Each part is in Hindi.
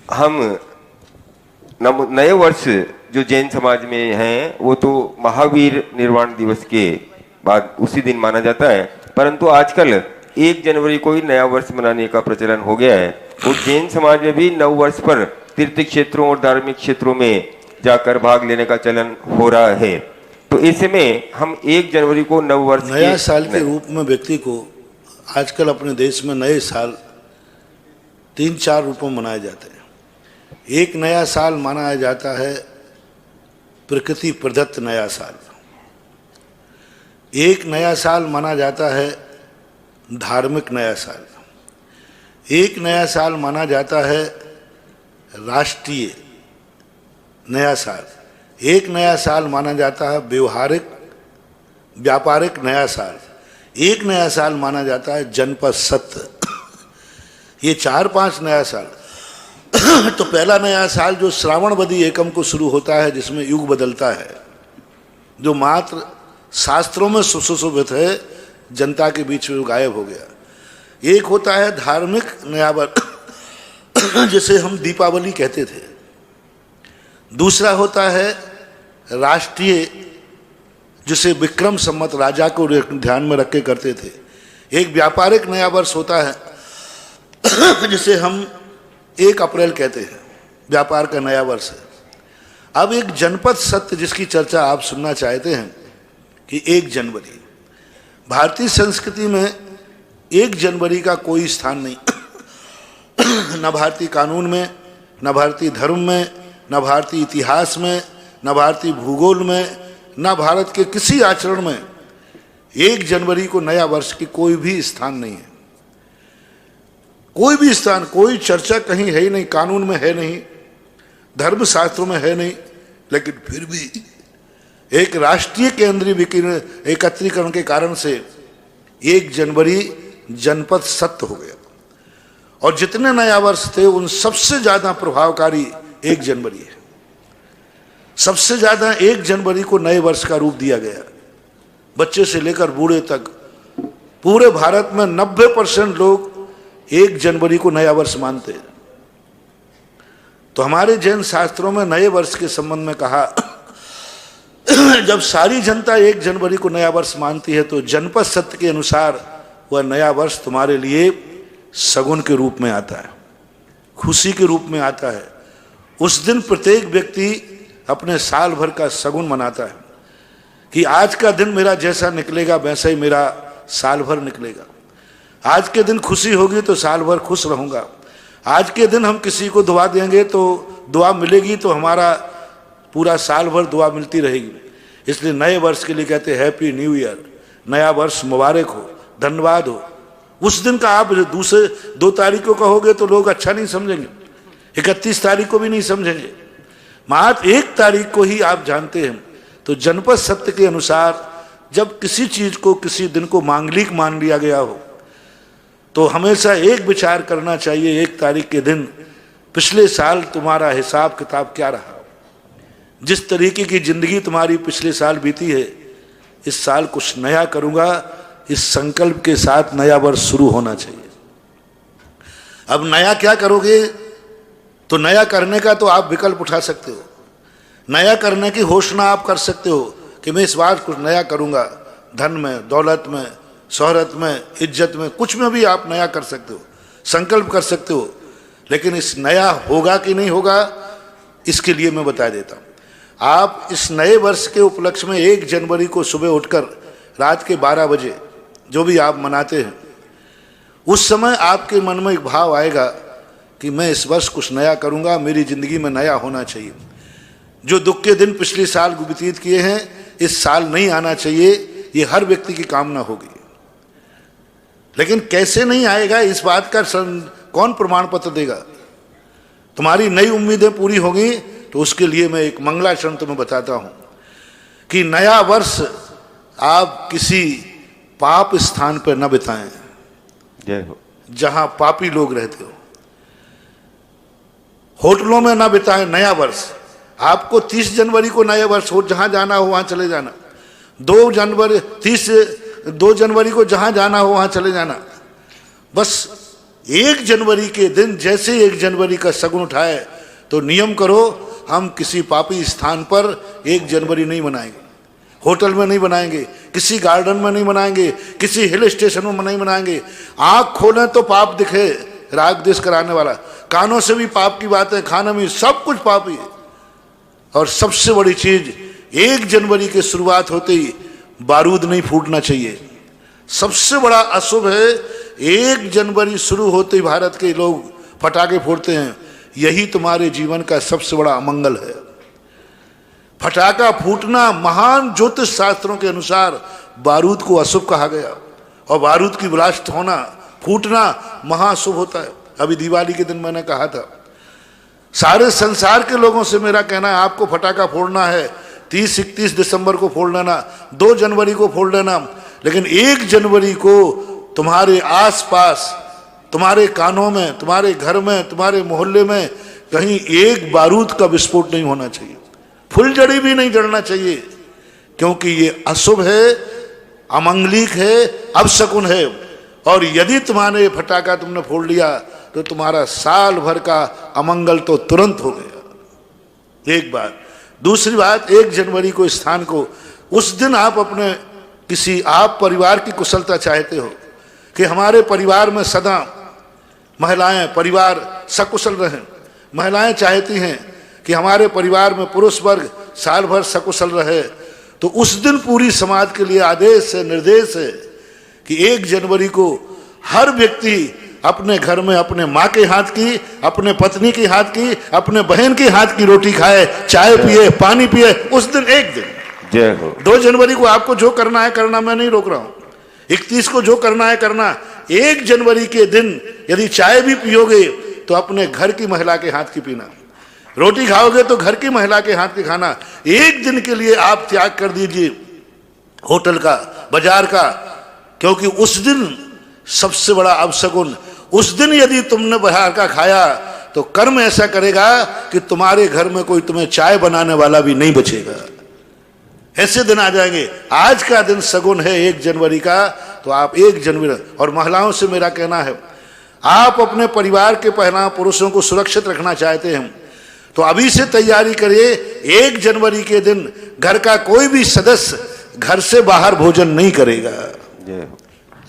हम नए वर्ष जो जैन समाज में हैं वो तो महावीर निर्वाण दिवस के बाद उसी दिन माना जाता है, परंतु आजकल 1 जनवरी को ही नया वर्ष मनाने का प्रचलन हो गया है। और जैन समाज में भी नव वर्ष पर तीर्थ क्षेत्रों और धार्मिक क्षेत्रों में जाकर भाग लेने का चलन हो रहा है। तो ऐसे में हम 1 जनवरी को नव वर्ष नया साल के रूप में व्यक्ति को आजकल अपने देश में नए साल 3-4 रूपों में मनाए जाते हैं। एक नया साल मनाया जाता है प्रकृति प्रदत्त नया साल, एक नया साल माना जाता है धार्मिक नया साल, एक नया साल माना जाता है राष्ट्रीय नया साल, एक नया साल माना जाता है व्यापारिक नया साल, एक नया साल माना जाता है जनपद सत्य। ये 4-5 नया साल। तो पहला नया साल जो श्रावणवदी एकम को शुरू होता है, जिसमें युग बदलता है, जो मात्र शास्त्रों में सुशोभित है, जनता के बीच में गायब हो गया। एक होता है धार्मिक नया वर्ष जिसे हम दीपावली कहते थे। दूसरा होता है राष्ट्रीय, जिसे विक्रम संवत राजा को ध्यान में रख के करते थे। एक व्यापारिक नया वर्ष होता है जिसे हम 1 अप्रैल कहते हैं, व्यापार का नया वर्ष है। अब एक जनपद सत्य जिसकी चर्चा आप सुनना चाहते हैं कि 1 जनवरी, भारतीय संस्कृति में 1 जनवरी का कोई स्थान नहीं। न भारतीय कानून में, न भारतीय धर्म में, न भारतीय इतिहास में, न भारतीय भूगोल में, न भारत के किसी आचरण में 1 जनवरी को नया वर्ष की कोई भी स्थान नहीं है। कोई भी स्थान, कोई चर्चा कहीं है ही नहीं, कानून में है नहीं, धर्म शास्त्रों में है नहीं। लेकिन फिर भी एक राष्ट्रीय केंद्रीय एकत्रीकरण के कारण से 1 जनवरी जनपद सत्य हो गया। और जितने नया वर्ष थे उन सबसे ज्यादा प्रभावकारी 1 जनवरी है। सबसे ज्यादा 1 जनवरी को नए वर्ष का रूप दिया गया। बच्चे से लेकर बूढ़े तक पूरे भारत में 90% लोग 1 जनवरी को नया वर्ष मानते हैं। तो हमारे जैन शास्त्रों में नए वर्ष के संबंध में कहा, जब सारी जनता 1 जनवरी को नया वर्ष मानती है तो जनपद सत्य के अनुसार वह नया वर्ष तुम्हारे लिए शगुन के रूप में आता है, खुशी के रूप में आता है। उस दिन प्रत्येक व्यक्ति अपने साल भर का शगुन मनाता है कि आज का दिन मेरा जैसा निकलेगा वैसा ही मेरा साल भर निकलेगा। आज के दिन खुशी होगी तो साल भर खुश रहूंगा। आज के दिन हम किसी को दुआ देंगे तो दुआ मिलेगी, तो हमारा पूरा साल भर दुआ मिलती रहेगी। इसलिए नए वर्ष के लिए कहते हैं हैप्पी न्यू ईयर, नया वर्ष मुबारक हो, धन्यवाद हो। उस दिन का आप दूसरे 2 तारीख को कहोगे तो लोग अच्छा नहीं समझेंगे, 31 तारीख को भी नहीं समझेंगे, मात्र 1 तारीख को ही आप जानते हैं। तो जनपद सत्य के अनुसार जब किसी चीज को, किसी दिन को मांगलिक मान लिया गया हो तो हमेशा एक विचार करना चाहिए 1 तारीख के दिन पिछले साल तुम्हारा हिसाब किताब क्या रहा। जिस तरीके की जिंदगी तुम्हारी पिछले साल बीती है, इस साल कुछ नया करूंगा, इस संकल्प के साथ नया वर्ष शुरू होना चाहिए। अब नया क्या करोगे, तो नया करने का तो आप विकल्प उठा सकते हो। नया करने की घोषणा आप कर सकते हो कि मैं इस बार कुछ नया करूंगा, धन में, दौलत में, शोहरत में, इज्जत में, कुछ में भी आप नया कर सकते हो, संकल्प कर सकते हो। लेकिन इस नया होगा कि नहीं होगा, इसके लिए मैं बता देता हूँ। आप इस नए वर्ष के उपलक्ष्य में 1 जनवरी को सुबह उठकर रात के 12 बजे जो भी आप मनाते हैं, उस समय आपके मन में एक भाव आएगा कि मैं इस वर्ष कुछ नया करूंगा, मेरी जिंदगी में नया होना चाहिए। जो दुख के दिन पिछले साल व्यतीत किए हैं, इस साल नहीं आना चाहिए, ये हर व्यक्ति की कामना होगी। लेकिन कैसे नहीं आएगा, इस बात का कौन प्रमाण पत्र देगा? तुम्हारी नई उम्मीदें पूरी होंगी तो उसके लिए मैं एक मंगलाचरण तुम्हें बताता हूं कि नया वर्ष आप किसी पाप स्थान पर न बिताएं, जय हो, जहां पापी लोग रहते हो। होटलों में न बिताएं नया वर्ष। आपको 30 जनवरी को नया वर्ष हो, जहां जाना हो वहां चले जाना। 2 जनवरी को जहां जाना हो वहां चले जाना। बस 1 जनवरी के दिन जैसे 1 जनवरी का शगुन उठाए तो नियम करो, हम किसी पापी स्थान पर 1 जनवरी नहीं मनाएंगे, होटल में नहीं बनाएंगे, किसी गार्डन में नहीं बनाएंगे, किसी हिल स्टेशन में नहीं बनाएंगे। आंख खोलें तो पाप दिखे, राग द्वेष कराने वाला, कानों से भी पाप की बातें, खाने में सब कुछ पाप ही है। और सबसे बड़ी चीज, 1 जनवरी की शुरुआत होते ही बारूद नहीं फूटना चाहिए। सबसे बड़ा अशुभ है 1 जनवरी शुरू होते ही भारत के लोग फटाके फोड़ते हैं, यही तुम्हारे जीवन का सबसे बड़ा अमंगल है। फटाका फूटना महान ज्योतिष शास्त्रों के अनुसार बारूद को अशुभ कहा गया, और बारूद की ब्लास्ट होना, फूटना महाशुभ होता है। अभी दिवाली के दिन मैंने कहा था, सारे संसार के लोगों से मेरा कहना है, आपको फटाका फोड़ना है 30-31 दिसंबर को फोड़ लेना, 2 जनवरी को फोड़ लेना, लेकिन 1 जनवरी को तुम्हारे आसपास, तुम्हारे कानों में, तुम्हारे घर में, तुम्हारे मोहल्ले में कहीं एक बारूद का विस्फोट नहीं होना चाहिए, फुलझड़ी भी नहीं जड़ना चाहिए, क्योंकि ये अशुभ है, अमंगलिक है, अपशकुन है। और यदि तुम्हारे फटाका तुमने फोड़ लिया तो तुम्हारा साल भर का अमंगल तो तुरंत हो गया। एक बात। दूसरी बात, 1 जनवरी को स्थान को, उस दिन आप अपने किसी, आप परिवार की कुशलता चाहते हो कि हमारे परिवार में सदा महिलाएं, परिवार सकुशल रहें। महिलाएं चाहती हैं कि हमारे परिवार में पुरुष वर्ग साल भर सकुशल रहे, तो उस दिन पूरी समाज के लिए आदेश है, निर्देश है कि 1 जनवरी को हर व्यक्ति अपने घर में अपने माँ के हाथ की, अपने पत्नी के हाथ की, अपने बहन के हाथ की रोटी खाए, चाय पिए, पानी पिए, उस दिन 1 दिन। जय हो। 2 जनवरी को आपको जो करना है करना, मैं नहीं रोक रहा हूं। 31 को जो करना है करना। 1 जनवरी के दिन यदि चाय भी पियोगे तो अपने घर की महिला के हाथ की पीना, रोटी खाओगे तो घर की महिला के हाथ की खाना। 1 दिन के लिए आप त्याग कर दीजिए होटल का, बाजार का, क्योंकि उस दिन सबसे बड़ा अपशकुन, उस दिन यदि तुमने बाहर का खाया तो कर्म ऐसा करेगा कि तुम्हारे घर में कोई तुम्हें चाय बनाने वाला भी नहीं बचेगा। ऐसे दिन आ जाएंगे। आज का दिन सगुन है 1 जनवरी का, तो आप 1 जनवरी, और महिलाओं से मेरा कहना है, आप अपने परिवार के पहला पुरुषों को सुरक्षित रखना चाहते हैं तो अभी से तैयारी करिए। 1 जनवरी के दिन घर का कोई भी सदस्य घर से बाहर भोजन नहीं करेगा।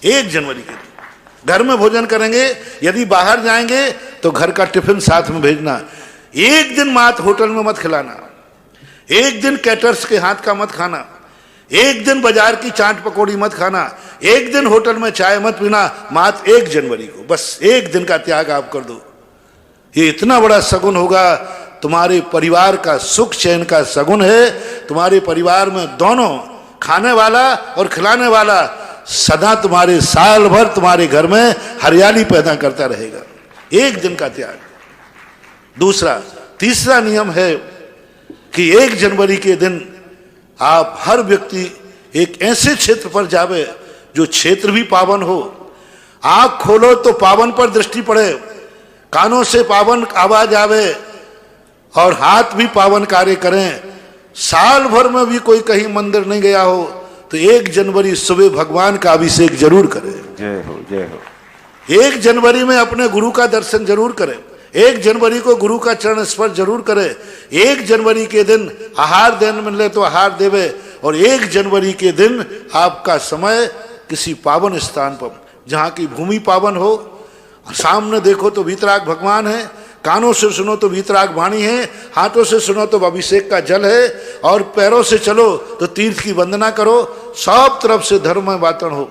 1 जनवरी के दिन घर में भोजन करेंगे, यदि बाहर जाएंगे तो घर का टिफिन साथ में भेजना। 1 दिन मात होटल में मत खिलाना, 1 दिन कैटर्स के हाथ का मत खाना, 1 दिन बाजार की चाट पकौड़ी मत खाना, 1 दिन होटल में चाय मत पीना, मात्र 1 जनवरी को बस 1 दिन का त्याग आप कर दो। ये इतना बड़ा सगुन होगा, तुम्हारे परिवार का सुख चैन का सगुन है। तुम्हारे परिवार में दोनों, खाने वाला और खिलाने वाला, सदा तुम्हारे साल भर तुम्हारे घर में हरियाली पैदा करता रहेगा। 1 दिन का त्याग। दूसरा, तीसरा नियम है कि 1 जनवरी के दिन आप हर व्यक्ति एक ऐसे क्षेत्र पर जावे जो क्षेत्र भी पावन हो। आंख खोलो तो पावन पर दृष्टि पड़े, कानों से पावन आवाज आवे और हाथ भी पावन कार्य करें। साल भर में भी कोई कहीं मंदिर नहीं गया हो तो 1 जनवरी सुबह भगवान का अभिषेक जरूर करें। जय हो, जय हो। 1 जनवरी में अपने गुरु का दर्शन जरूर करें। 1 जनवरी को गुरु का चरण स्पर्श जरूर करें। 1 जनवरी के दिन आहार देने मिले तो आहार देवे, और 1 जनवरी के दिन आपका समय किसी पावन स्थान पर, जहाँ की भूमि पावन हो, सामने देखो तो वीतराग भगवान है, कानों से सुनो तो वीतराग वाणी है, हाथों से सुनो तो अभिषेक का जल है, और पैरों से चलो तो तीर्थ की वंदना करो। सब तरफ से धर्म में वातावरण हो।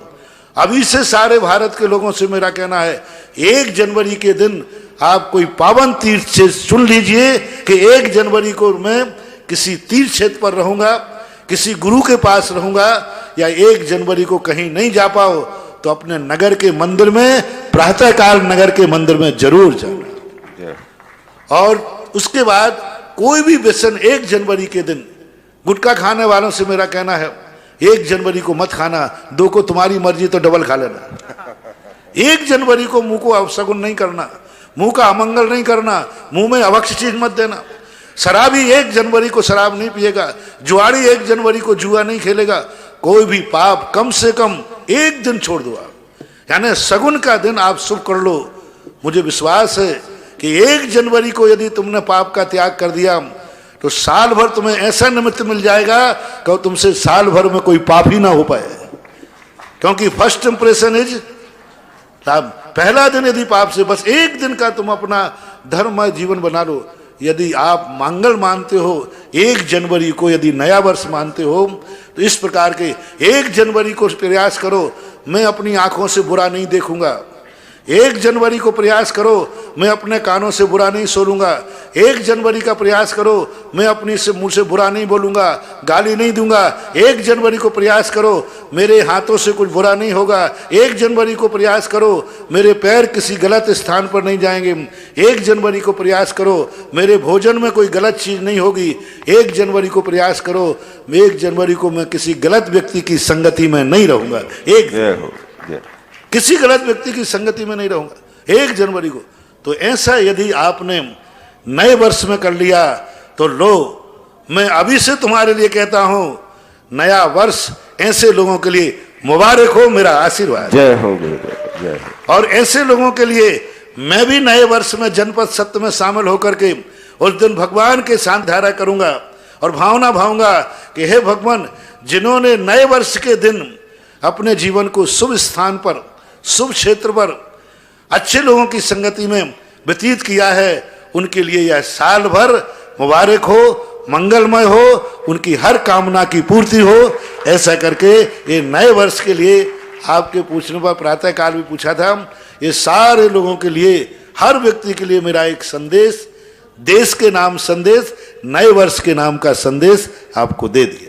अभी से सारे भारत के लोगों से मेरा कहना है, 1 जनवरी के दिन आप कोई पावन तीर्थ से सुन लीजिए कि 1 जनवरी को मैं किसी तीर्थ क्षेत्र पर रहूंगा, किसी गुरु के पास रहूंगा, या 1 जनवरी को कहीं नहीं जा पाओ तो अपने नगर के मंदिर में, प्रातःकाल नगर के मंदिर में जरूर जाना। और उसके बाद कोई भी व्यसन 1 जनवरी के दिन, गुटखा खाने वालों से मेरा कहना है 1 जनवरी को मत खाना, 2 को तुम्हारी मर्जी तो डबल खा लेना। 1 जनवरी को मुंह को अपशगुन नहीं करना, मुंह का अमंगल नहीं करना, मुंह में अवक्ष चीज मत देना। शराबी 1 जनवरी को शराब नहीं पिएगा, जुआरी 1 जनवरी को जुआ नहीं खेलेगा। कोई भी पाप कम से कम 1 दिन छोड़ दो आप, यानी सगुन का दिन आप शुभ कर लो मुझे विश्वास है कि 1 जनवरी को यदि तुमने पाप का त्याग कर दिया तो साल भर तुम्हें ऐसा निमित्त मिल जाएगा कि तुमसे साल भर में कोई पाप ही ना हो पाए, क्योंकि फर्स्ट इंप्रेशन इज, पहला दिन यदि पाप से, बस 1 दिन का तुम अपना धर्ममय जीवन बना लो। यदि आप मंगल मानते हो 1 जनवरी को, यदि नया वर्ष मानते हो, तो इस प्रकार के 1 जनवरी को प्रयास करो, मैं अपनी आंखों से बुरा नहीं देखूंगा। 1 जनवरी को प्रयास करो, मैं अपने कानों से बुरा नहीं सुनूंगा। 1 जनवरी का प्रयास करो, मैं अपनी से मुंह से बुरा नहीं बोलूंगा, गाली नहीं दूंगा। 1 जनवरी को प्रयास करो, मेरे हाथों से कुछ बुरा नहीं होगा। 1 जनवरी को प्रयास करो, मेरे पैर किसी गलत स्थान पर नहीं जाएंगे। 1 जनवरी को प्रयास करो, मेरे भोजन में कोई गलत चीज नहीं होगी। 1 जनवरी को प्रयास करो, 1 जनवरी को मैं किसी गलत व्यक्ति की संगति में नहीं रहूंगा। किसी गलत व्यक्ति की संगति में नहीं रहूंगा 1 जनवरी को। तो ऐसा यदि आपने नए वर्ष में कर लिया तो लो, मैं अभी से तुम्हारे लिए कहता हूं, नया वर्ष ऐसे लोगों के लिए मुबारक हो, मेरा आशीर्वाद। जय हो गुरुदेव, जय हो। और ऐसे लोगों के लिए मैं भी नए वर्ष में जनपद सत्य में शामिल होकर के उस दिन भगवान के साथ धारा करूंगा और भावना भाऊंगा कि हे भगवान, जिन्होंने नए वर्ष के दिन अपने जीवन को शुभ स्थान पर, शुभ क्षेत्र पर, अच्छे लोगों की संगति में व्यतीत किया है, उनके लिए यह साल भर मुबारक हो, मंगलमय हो, उनकी हर कामना की पूर्ति हो। ऐसा करके ये नए वर्ष के लिए आपके पूछने पर प्रातः काल भी पूछा था, ये सारे लोगों के लिए, हर व्यक्ति के लिए मेरा एक संदेश, देश के नाम संदेश, नए वर्ष के नाम का संदेश आपको दे दिया।